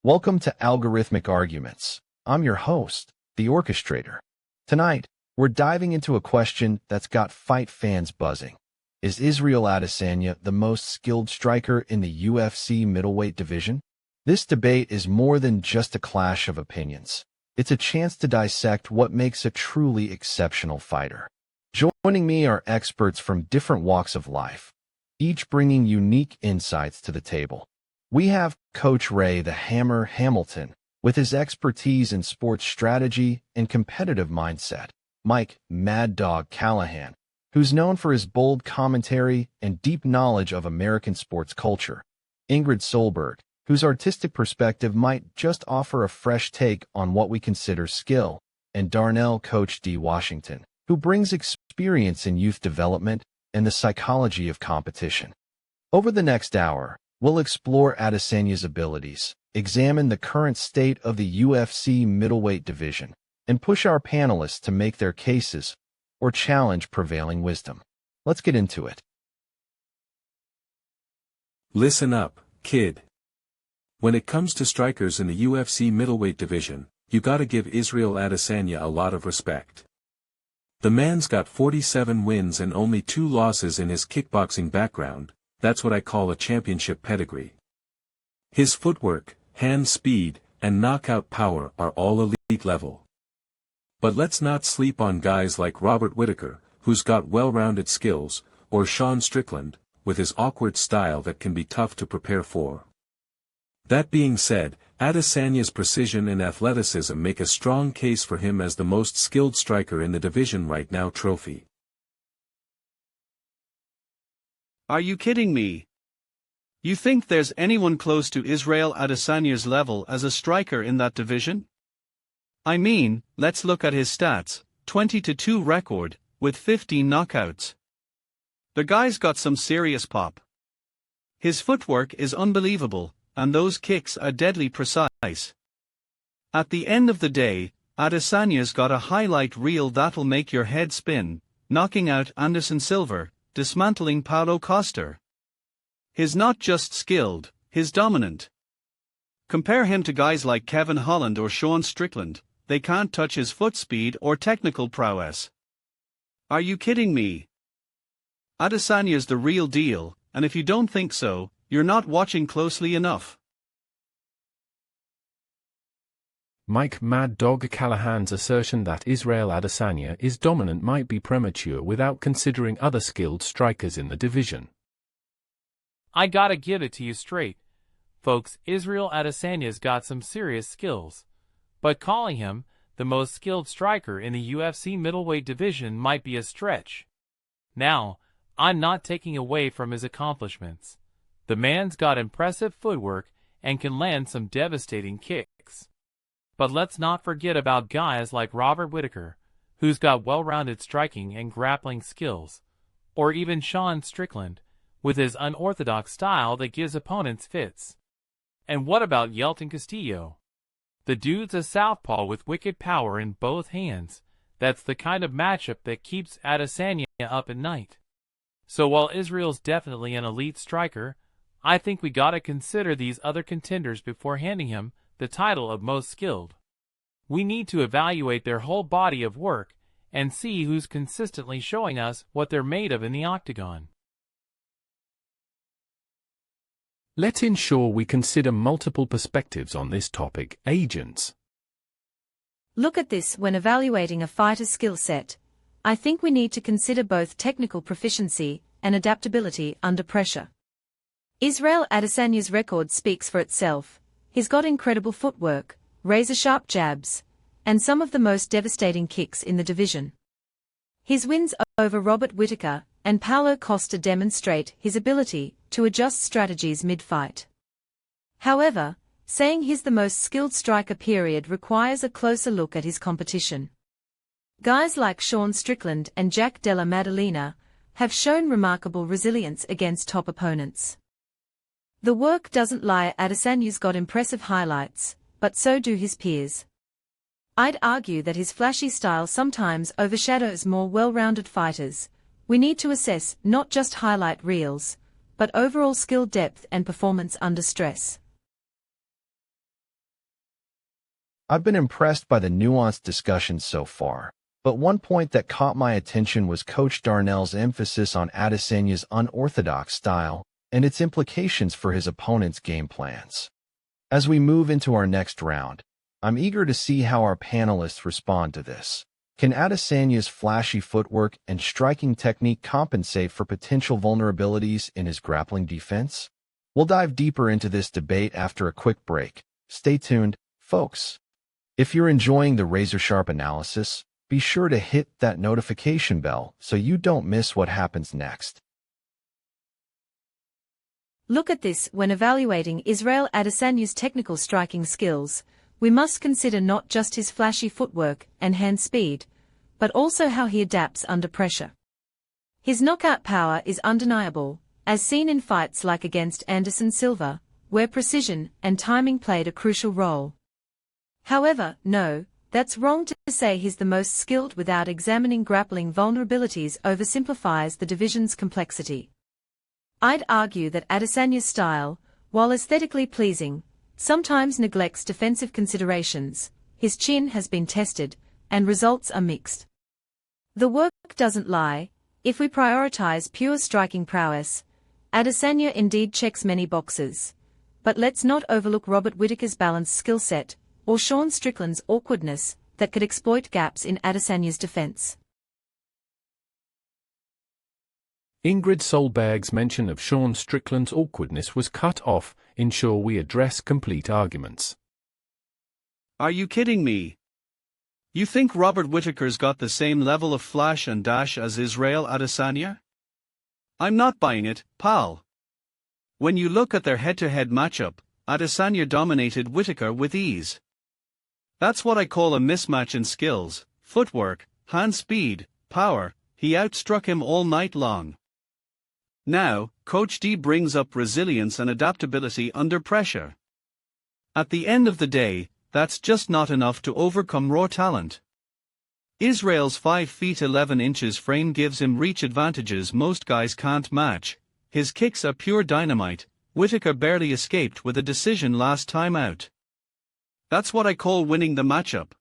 Welcome to Algorithmic Arguments. I'm your host, the Orchestrator. Tonight, we're diving into a question that's got fight fans buzzing. Is Israel Adesanya the most skilled striker in the UFC middleweight division? This debate is more than just a clash of opinions. It's a chance to dissect what makes a truly exceptional fighter. Joining me are experts from different walks of life, each bringing unique insights to the table. We have Coach Ray the Hammer Hamilton, with his expertise in sports strategy and competitive mindset. Mike Mad Dog Callahan, who's known for his bold commentary and deep knowledge of American sports culture. Ingrid Solberg, whose artistic perspective might just offer a fresh take on what we consider skill. And Darnell Coach D. Washington, who brings experience in youth development and the psychology of competition. Over the next hour, we'll explore Adesanya's abilities, examine the current state of the UFC middleweight division, and push our panelists to make their cases or challenge prevailing wisdom. Let's get into it. Listen up, kid. When it comes to strikers in the UFC middleweight division, you gotta give Israel Adesanya a lot of respect. The man's got 47 wins and only 2 losses in his kickboxing background. That's what I call a championship pedigree. His footwork, hand speed, and knockout power are all elite level. But let's not sleep on guys like Robert Whittaker, who's got well-rounded skills, or Sean Strickland, with his awkward style that can be tough to prepare for. That being said, Adesanya's precision and athleticism make a strong case for him as the most skilled striker in the division right now. Trophy. Are you kidding me? You think there's anyone close to Israel Adesanya's level as a striker in that division? I mean, let's look at his stats: 20-2 record, with 15 knockouts. The guy's got some serious pop. His footwork is unbelievable, and those kicks are deadly precise. At the end of the day, Adesanya's got a highlight reel that'll make your head spin, knocking out Anderson Silva, dismantling Paulo Costa. He's not just skilled, he's dominant. Compare him to guys like Kevin Holland or Sean Strickland, they can't touch his foot speed or technical prowess. Are you kidding me? Adesanya's the real deal, and if you don't think so, you're not watching closely enough. Mike Mad Dog Callahan's assertion that Israel Adesanya is dominant might be premature without considering other skilled strikers in the division. I gotta give it to you straight, folks. Israel Adesanya's got some serious skills, but calling him the most skilled striker in the UFC middleweight division might be a stretch. Now, I'm not taking away from his accomplishments. The man's got impressive footwork and can land some devastating kicks. But let's not forget about guys like Robert Whittaker, who's got well-rounded striking and grappling skills, or even Sean Strickland, with his unorthodox style that gives opponents fits. And what about Yelton Castillo? The dude's a southpaw with wicked power in both hands. That's the kind of matchup that keeps Adesanya up at night. So while Israel's definitely an elite striker, I think we gotta consider these other contenders before handing him the title of most skilled. We need to evaluate their whole body of work and see who's consistently showing us what they're made of in the octagon. Let's ensure we consider multiple perspectives on this topic. Agents. Look at this when evaluating a fighter's skill set. I think we need to consider both technical proficiency and adaptability under pressure. Israel Adesanya's record speaks for itself. He's got incredible footwork, razor-sharp jabs, and some of the most devastating kicks in the division. His wins over Robert Whittaker and Paulo Costa demonstrate his ability to adjust strategies mid-fight. However, saying he's the most skilled striker period requires a closer look at his competition. Guys like Sean Strickland and Jack Della Maddalena have shown remarkable resilience against top opponents. The work doesn't lie. Adesanya's got impressive highlights, but so do his peers. I'd argue that his flashy style sometimes overshadows more well-rounded fighters. We need to assess not just highlight reels, but overall skill depth and performance under stress. I've been impressed by the nuanced discussion so far, but one point that caught my attention was Coach Darnell's emphasis on Adesanya's unorthodox style and its implications for his opponent's game plans. As we move into our next round, I'm eager to see how our panelists respond to this. Can Adesanya's flashy footwork and striking technique compensate for potential vulnerabilities in his grappling defense? We'll dive deeper into this debate after a quick break. Stay tuned, folks. If you're enjoying the razor-sharp analysis, be sure to hit that notification bell so you don't miss what happens next. Look at this: when evaluating Israel Adesanya's technical striking skills, we must consider not just his flashy footwork and hand speed, but also how he adapts under pressure. His knockout power is undeniable, as seen in fights like against Anderson Silva, where precision and timing played a crucial role. However, no, that's wrong to say he's the most skilled without examining grappling vulnerabilities oversimplifies the division's complexity. I'd argue that Adesanya's style, while aesthetically pleasing, sometimes neglects defensive considerations. His chin has been tested, and results are mixed. The work doesn't lie. If we prioritize pure striking prowess, Adesanya indeed checks many boxes. But let's not overlook Robert Whittaker's balanced skill set, or Sean Strickland's awkwardness, that could exploit gaps in Adesanya's defense. Ingrid Solberg's mention of Sean Strickland's awkwardness was cut off. Ensure we address complete arguments. Are you kidding me? You think Robert Whittaker's got the same level of flash and dash as Israel Adesanya? I'm not buying it, pal. When you look at their head-to-head matchup, Adesanya dominated Whittaker with ease. That's what I call a mismatch in skills, footwork, hand speed, power. He outstruck him all night long. Now, Coach D brings up resilience and adaptability under pressure. At the end of the day, that's just not enough to overcome raw talent. Israel's 5 feet 11 inches frame gives him reach advantages most guys can't match. His kicks are pure dynamite. Whittaker barely escaped with a decision last time out. That's what I call winning the matchup.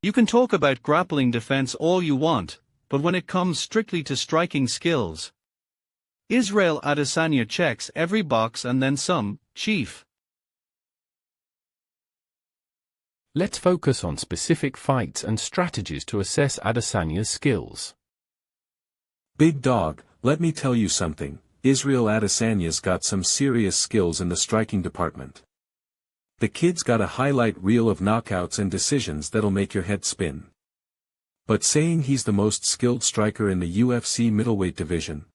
You can talk about grappling defense all you want, but when it comes strictly to striking skills, Israel Adesanya checks every box and then some, Chief. Let's focus on specific fights and strategies to assess Adesanya's skills. Big dog, let me tell you something. Israel Adesanya's got some serious skills in the striking department. The kid's got a highlight reel of knockouts and decisions that'll make your head spin. But saying he's the most skilled striker in the UFC middleweight division,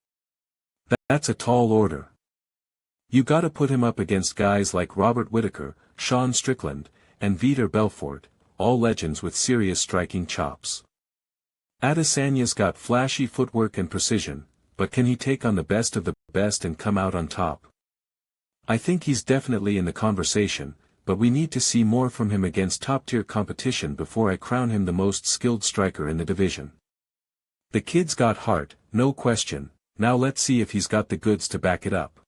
that's a tall order. You gotta put him up against guys like Robert Whittaker, Sean Strickland, and Vitor Belfort, all legends with serious striking chops. Adesanya's got flashy footwork and precision, but can he take on the best of the best and come out on top? I think he's definitely in the conversation, but we need to see more from him against top-tier competition before I crown him the most skilled striker in the division. The kid's got heart, no question. Now let's see if he's got the goods to back it up.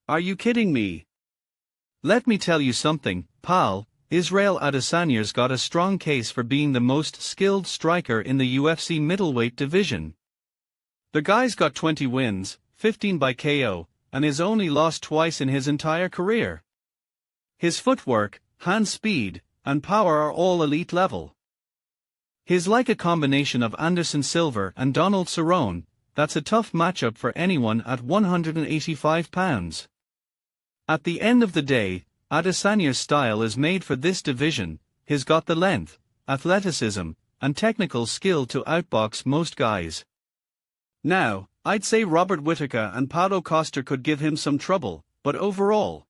Are you kidding me? Let me tell you something, pal. Israel Adesanya's got a strong case for being the most skilled striker in the UFC middleweight division. The guy's got 20 wins, 15 by KO, and has only lost twice in his entire career. His footwork, hand speed, and power are all elite level. He's like a combination of Anderson Silva and Donald Cerrone. That's a tough matchup for anyone at 185 pounds. At the end of the day, Adesanya's style is made for this division. He's got the length, athleticism, and technical skill to outbox most guys. Now, I'd say Robert Whittaker and Paulo Costa could give him some trouble, but overall,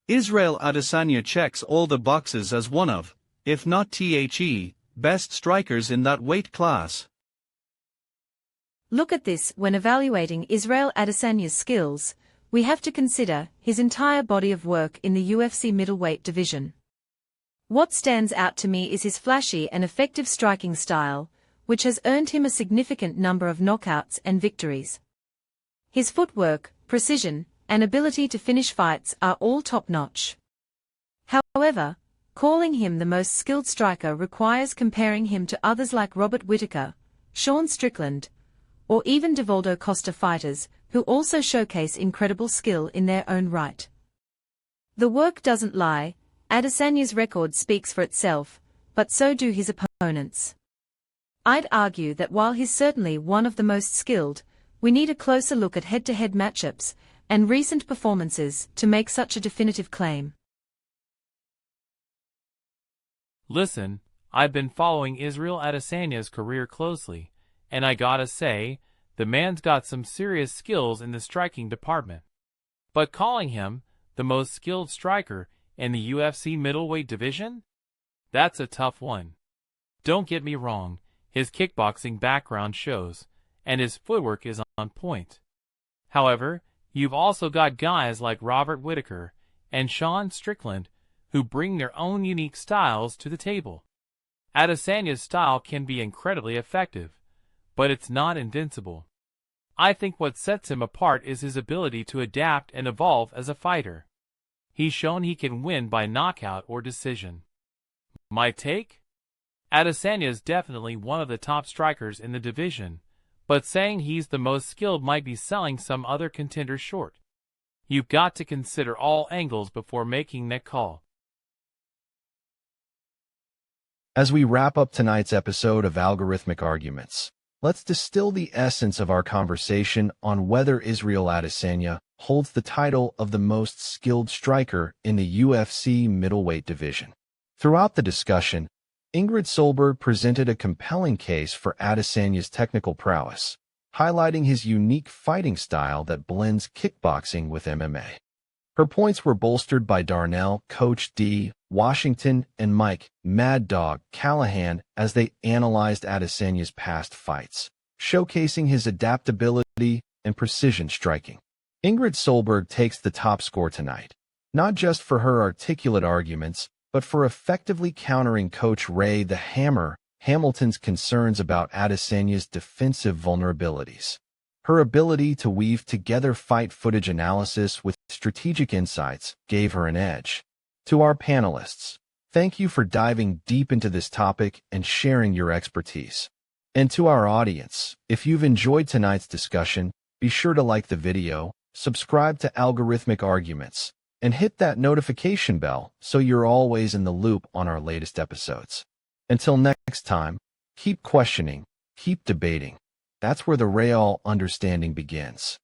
Israel Adesanya checks all the boxes as one of, if not the best strikers in that weight class. Look at this: when evaluating Israel Adesanya's skills, we have to consider his entire body of work in the UFC middleweight division. What stands out to me is his flashy and effective striking style, which has earned him a significant number of knockouts and victories. His footwork, precision, and ability to finish fights are all top-notch. However, calling him the most skilled striker requires comparing him to others like Robert Whittaker, Sean Strickland, or even Devaldo Costa fighters, who also showcase incredible skill in their own right. The work doesn't lie, Adesanya's record speaks for itself, but so do his opponents. I'd argue that while he's certainly one of the most skilled, we need a closer look at head-to-head matchups and recent performances to make such a definitive claim. Listen, I've been following Israel Adesanya's career closely, and I gotta say, the man's got some serious skills in the striking department. But calling him the most skilled striker in the UFC middleweight division? That's a tough one. Don't get me wrong, his kickboxing background shows, and his footwork is on point. However, you've also got guys like Robert Whittaker and Sean Strickland who bring their own unique styles to the table. Adesanya's style can be incredibly effective, but it's not invincible. I think what sets him apart is his ability to adapt and evolve as a fighter. He's shown he can win by knockout or decision. My take? Adesanya is definitely one of the top strikers in the division, but saying he's the most skilled might be selling some other contenders short. You've got to consider all angles before making that call. As we wrap up tonight's episode of Algorithmic Arguments, let's distill the essence of our conversation on whether Israel Adesanya holds the title of the most skilled striker in the UFC middleweight division. Throughout the discussion, Ingrid Solberg presented a compelling case for Adesanya's technical prowess, highlighting his unique fighting style that blends kickboxing with MMA. Her points were bolstered by Darnell, Coach D, Washington, and Mike, Mad Dog, Callahan as they analyzed Adesanya's past fights, showcasing his adaptability and precision striking. Ingrid Solberg takes the top score tonight, not just for her articulate arguments, but for effectively countering Coach Ray the Hammer Hamilton's concerns about Adesanya's defensive vulnerabilities. Her ability to weave together fight footage analysis with strategic insights gave her an edge. To our panelists, thank you for diving deep into this topic and sharing your expertise. And to our audience, if you've enjoyed tonight's discussion, be sure to like the video, subscribe to Algorithmic Arguments, and hit that notification bell so you're always in the loop on our latest episodes. Until next time, keep questioning, keep debating. That's where the real understanding begins.